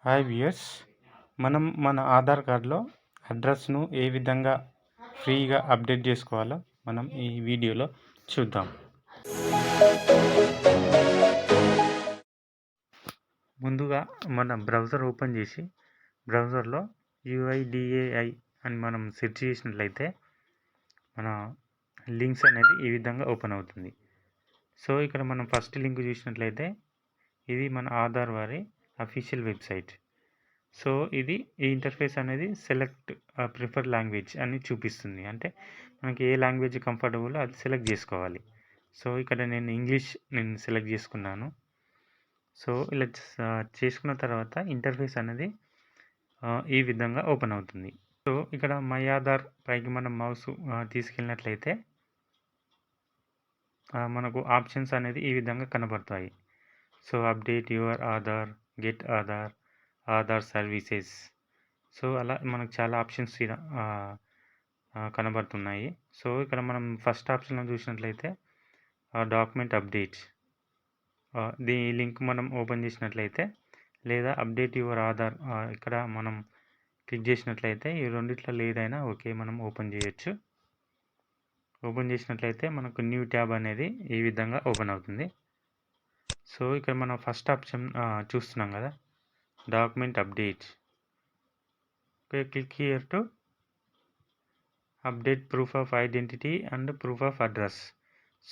Hi viewers, మనం మన ఆధార్ కార్డులో అడ్రస్ను ఏ విధంగా ఫ్రీగా అప్డేట్ చేసుకోవాలో మనం ఈ వీడియోలో చూద్దాం. ముందుగా మన బ్రౌజర్ ఓపెన్ చేసి బ్రౌజర్లో UIDAI అని మనం సెర్చ్ చేసినట్లయితే మన లింక్స్ అనేది ఈ విధంగా ఓపెన్ అవుతుంది. సో ఇక్కడ మనం ఫస్ట్ లింక్ చూసినట్లయితే ఇది మన ఆధార్ వారి అఫీషియల్ వెబ్సైట్. సో ఇది ఈ ఇంటర్ఫేస్ అనేది సెలెక్ట్ ప్రిఫర్ లాంగ్వేజ్ అని చూపిస్తుంది. అంటే మనకి ఏ లాంగ్వేజ్ కంఫర్టబుల్ అది సెలెక్ట్ చేసుకోవాలి. సో ఇక్కడ నేను సెలెక్ట్ చేసుకున్నాను. సో ఇలా చేసుకున్న తర్వాత ఇంటర్ఫేస్ అనేది ఈ విధంగా ఓపెన్ అవుతుంది. సో ఇక్కడ మై ఆధార్ పైకి మనం మౌస్ తీసుకెళ్ళినట్లయితే మనకు ఆప్షన్స్ అనేది ఈ విధంగా కనబడతాయి. So update your Aadhaar, get Aadhaar, Aadhaar services. So అలా మనకు చాలా ఆప్షన్స్ కనబడుతున్నాయి. సో ఇక్కడ మనం ఫస్ట్ ఆప్షన్లో చూసినట్లయితే డాక్యుమెంట్ అప్డేట్, దీని లింక్ మనం ఓపెన్ చేసినట్లయితే లేదా అప్డేట్ యువర్ ఆధార్ ఇక్కడ మనం క్లిక్ చేసినట్లయితే ఈ రెండిట్లో ఏదైనా ఓకే మనం ఓపెన్ చేయొచ్చు. ఓపెన్ చేసినట్లయితే మనకు న్యూ ట్యాబ్ అనేది ఈ విధంగా ఓపెన్ అవుతుంది. సో ఇక్కడ మనం ఫస్ట్ ఆప్షన్ చూస్తున్నాం కదా, document update. Okay, click here to update proof of identity and proof of address.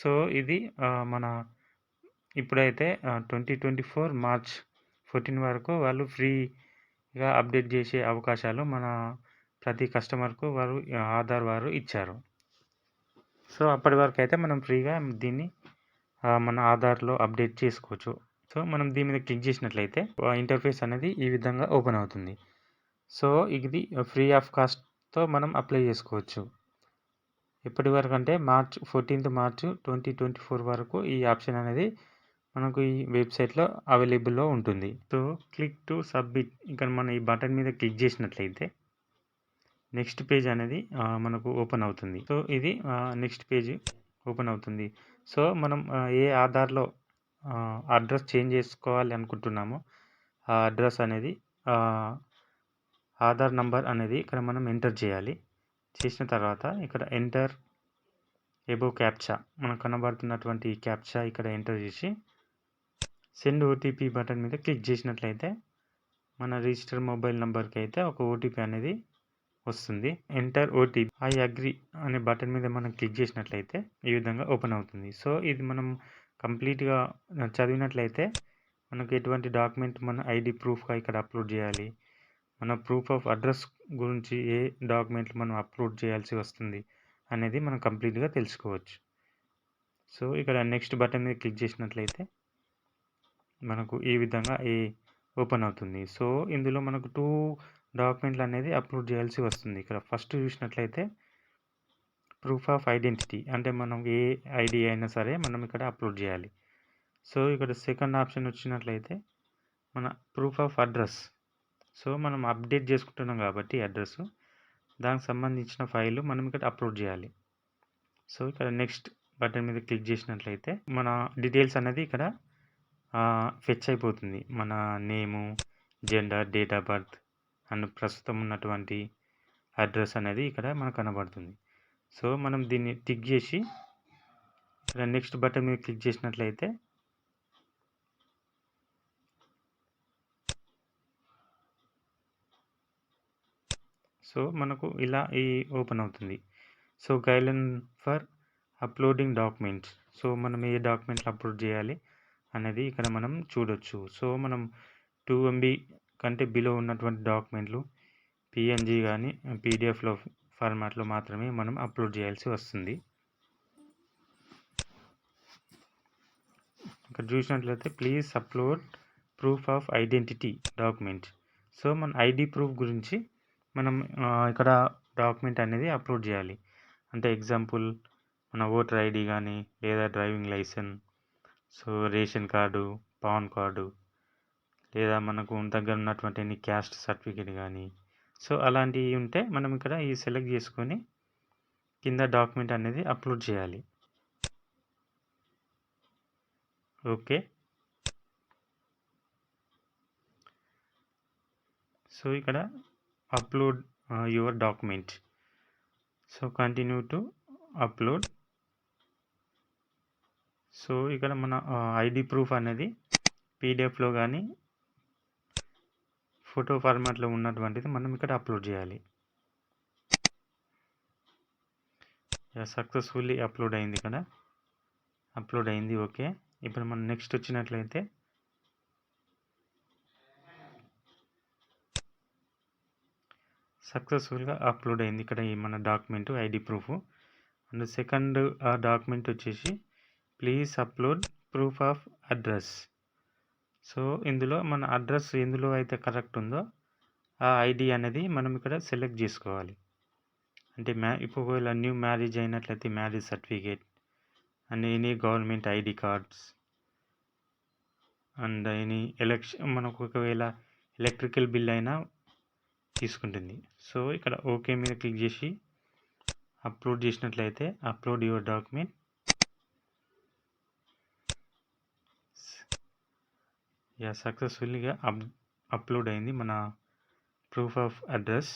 So ఇది మన ఇప్పుడైతే 2024 మార్చ్ 14 వరకు వాళ్ళు ఫ్రీగా అప్డేట్ చేసే అవకాశాలు మన ప్రతి కస్టమర్కు ఆధార్ వారు ఇచ్చారు. సో అప్పటి వరకు అయితే మనం ఫ్రీగా దీన్ని మన ఆధార్లో అప్డేట్ చేసుకోవచ్చు. సో మనం దీని మీద క్లిక్ చేసినట్లయితే ఇంటర్ఫేస్ అనేది ఈ విధంగా ఓపెన్ అవుతుంది. సో ఇది ఫ్రీ ఆఫ్ కాస్ట్తో మనం అప్లై చేసుకోవచ్చు. ఎప్పటి వరకు అంటే 14 మార్చ్ 2024 వరకు ఈ ఆప్షన్ అనేది మనకు ఈ వెబ్సైట్లో అవైలబుల్లో ఉంటుంది. సో క్లిక్ టు సబ్మిట్, ఇక్కడ మనం ఈ బటన్ మీద క్లిక్ చేసినట్లయితే నెక్స్ట్ పేజ్ అనేది మనకు ఓపెన్ అవుతుంది. సో ఇది నెక్స్ట్ పేజ్ ఓపెన్ అవుతుంది. సో మనం ఏ ఆధార్లో అడ్రస్ చేంజ్ చేసుకోవాలి అనుకుంటున్నామో ఆ అడ్రస్ అనేది ఆధార్ నంబర్ అనేది ఇక్కడ మనం ఎంటర్ చేయాలి. చేసిన తర్వాత ఇక్కడ ఎంటర్ ఎబో క్యాప్చా, మనకు కనబడుతున్నటువంటి క్యాప్చా ఇక్కడ ఎంటర్ చేసి సెండ్ ఓటీపీ బటన్ మీద క్లిక్ చేసినట్లయితే మన రిజిస్టర్ మొబైల్ నెంబర్కి అయితే ఒక ఓటీపీ అనేది వస్తుంది. ఎంటర్ ఓటీపీ, ఐ అగ్రి అనే బటన్ మీద మనం క్లిక్ చేసినట్లయితే ఈ విధంగా ఓపెన్ అవుతుంది. సో ఇది మనం కంప్లీట్గా చదివినట్లయితే మనకు ఎటువంటి డాక్యుమెంట్ మన ఐడి ప్రూఫ్గా ఇక్కడ అప్లోడ్ చేయాలి, మన ప్రూఫ్ ఆఫ్ అడ్రస్ గురించి ఏ డాక్యుమెంట్లు మనం అప్లోడ్ చేయాల్సి వస్తుంది అనేది మనం కంప్లీట్గా తెలుసుకోవచ్చు. సో ఇక్కడ నెక్స్ట్ బటన్ మీద క్లిక్ చేసినట్లయితే మనకు ఈ విధంగా ఓపెన్ అవుతుంది. సో ఇందులో మనకు 2 డాక్యుమెంట్లు అనేది అప్లోడ్ చేయాల్సి వస్తుంది. ఇక్కడ ఫస్ట్ చూసినట్లయితే ప్రూఫ్ ఆఫ్ ఐడెంటిటీ, అంటే మనం ఏ ఐడి అయినా సరే మనం ఇక్కడ అప్లోడ్ చేయాలి. సో ఇక్కడ సెకండ్ ఆప్షన్ వచ్చినట్లయితే మన ప్రూఫ్ ఆఫ్ అడ్రస్. సో మనం అప్డేట్ చేసుకుంటున్నాం కాబట్టి అడ్రస్, దానికి సంబంధించిన ఫైల్ మనం ఇక్కడ అప్లోడ్ చేయాలి. సో ఇక్కడ నెక్స్ట్ బటన్ మీద క్లిక్ చేసినట్లయితే మన డీటెయిల్స్ అనేది ఇక్కడ ఫెచ్ అయిపోతుంది. మన name, gender, date of birth and ప్రస్తుతం ఉన్నటువంటి అడ్రస్ అనేది ఇక్కడ మనకు కనబడుతుంది. సో మనం దీన్ని టిక్ చేసి ఇక్కడ నెక్స్ట్ బటన్ మీద క్లిక్ చేసినట్లయితే సో మనకు ఇలా ఓపెన్ అవుతుంది. So guideline for uploading documents. So మనం ఏ డాక్యుమెంట్లు అప్లోడ్ చేయాలి అనేది ఇక్కడ మనం చూడొచ్చు. సో మనం 2 MB కంటే బిలో ఉన్నటువంటి డాక్యుమెంట్లు PNG కానీ పీడిఎఫ్లో ఫార్మాట్లో మాత్రమే మనం అప్లోడ్ చేయాల్సి వస్తుంది. ఇక్కడ చూసినట్లయితే please upload proof of identity document. So మన ఐడి ప్రూఫ్ గురించి మనం ఇక్కడ డాక్యుమెంట్ అనేది అప్లోడ్ చేయాలి. అంటే ఎగ్జాంపుల్ మన ఓటర్ ఐడి కానీ లేదా driving licence, so ration card, PAN card, లేదా మనకు దగ్గర ఉన్నటువంటి ఎన్ని క్యాస్ట్ సర్టిఫికేట్ కానీ, సో అలాంటివి ఉంటే మనం ఇక్కడ సెలెక్ట్ చేసుకొని కింద డాక్యుమెంట్ అనేది అప్లోడ్ చేయాలి. ఓకే, సో ఇక్కడ upload your document. So continue to upload. So ఇక్కడ మన ఐడి ప్రూఫ్ అనేది పీడిఎఫ్లో కానీ ఫోటో ఫార్మాట్లో ఉన్నటువంటిది మనం ఇక్కడ అప్లోడ్ చేయాలి. సక్సెస్ఫుల్లీ అప్లోడ్ అయింది. ఇక్కడ అప్లోడ్ అయింది. ఓకే, ఇప్పుడు మనం నెక్స్ట్ వచ్చినట్లయితే సక్సెస్ఫుల్గా అప్లోడ్ అయింది. ఇక్కడ ఈ మన document ID proof. And second document వచ్చేసి please upload proof of address. So ఇందులో మన అడ్రస్ ఎందులో అయితే కరెక్ట్ ఉందో ఆ ఐడి అనేది మనం ఇక్కడ సెలెక్ట్ చేసుకోవాలి. అంటే ఇప్పుడు ఒకవేళ న్యూ మ్యారేజ్ అయినట్లయితే marriage certificate and any government ID cards and any మనకు ఒకవేళ ఎలక్ట్రికల్ బిల్ అయినా తీసుకుంటుంది. సో ఇక్కడ ఓకే మీద క్లిక్ చేసి అప్లోడ్ చేసినట్లయితే అప్లోడ్ యువర్ డాక్యుమెంట్. సక్సెస్ఫుల్గా అప్లోడ్ అయింది మన ప్రూఫ్ ఆఫ్ అడ్రస్.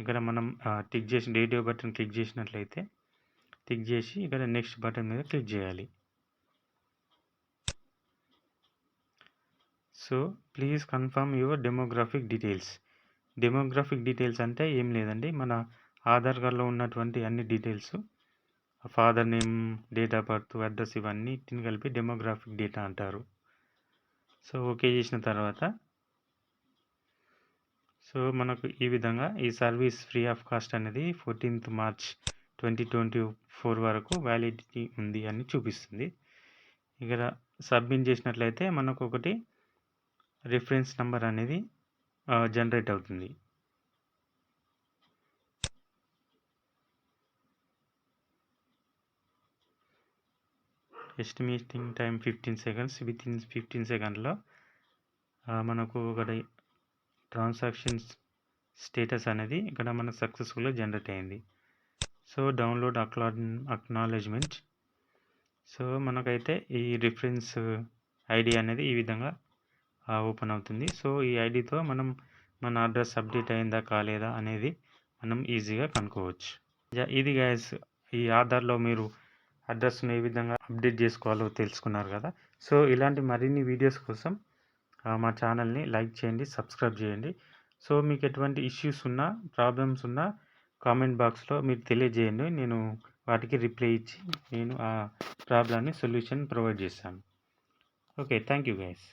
ఇక్కడ మనం టిక్ చేసి డేట్ ఆఫ్ బటన్ క్లిక్ చేసినట్లయితే టిక్ చేసి ఇక్కడ నెక్స్ట్ బటన్ మీద క్లిక్ చేయాలి. So please confirm your demographic details. Demographic details అంటే ఏం లేదండి, మన ఆధార్ కార్డులో ఉన్నటువంటి అన్ని details, father name, date of birth, address ఇవన్నిటిని కలిపి డెమోగ్రాఫిక్ డేటా అంటారు. సో ఓకే చేసిన తర్వాత సో మనకు ఈ విధంగా ఈ సర్వీస్ ఫ్రీ ఆఫ్ కాస్ట్ అనేది 14th March 2024 వరకు వ్యాలిడిటీ ఉంది అని చూపిస్తుంది. ఇక్కడ సబ్మిట్ చేసినట్లయితే మనకు ఒకటి రిఫరెన్స్ నెంబర్ అనేది జనరేట్ అవుతుంది. Estimating time 15 seconds. వితిన్ 15 secondsలో మనకు ఒకటి ట్రాన్సాక్షన్స్ స్టేటస్ అనేది ఇక్కడ మనకు సక్సెస్ఫుల్గా జనరేట్ అయింది. So download acknowledgement. సో మనకైతే ఈ రిఫరెన్స్ ఐడి అనేది ఈ విధంగా ఓపెన్ అవుతుంది. సో ఈ ఐడితో మనం మన అడ్రస్ అప్డేట్ అయిందా కాలేదా అనేది మనం ఈజీగా కనుక్కోవచ్చు. ఇది గైస్, ఈ ఆధార్లో మీరు అడ్రస్ను ఏ విధంగా అప్డేట్ చేసుకోవాలో తెలుసుకున్నారు కదా. సో ఇలాంటి మరిన్ని వీడియోస్ కోసం మా ఛానల్ని లైక్ చేయండి, సబ్స్క్రైబ్ చేయండి. సో మీకు ఎటువంటి ఇష్యూస్ ఉన్నా, ప్రాబ్లమ్స్ ఉన్నా కామెంట్ బాక్స్లో మీరు తెలియజేయండి. నేను వాటికి రిప్లై ఇచ్చి నేను ఆ ప్రాబ్లమ్ని సొల్యూషన్ ప్రొవైడ్ చేస్తాను. Okay, thank you guys.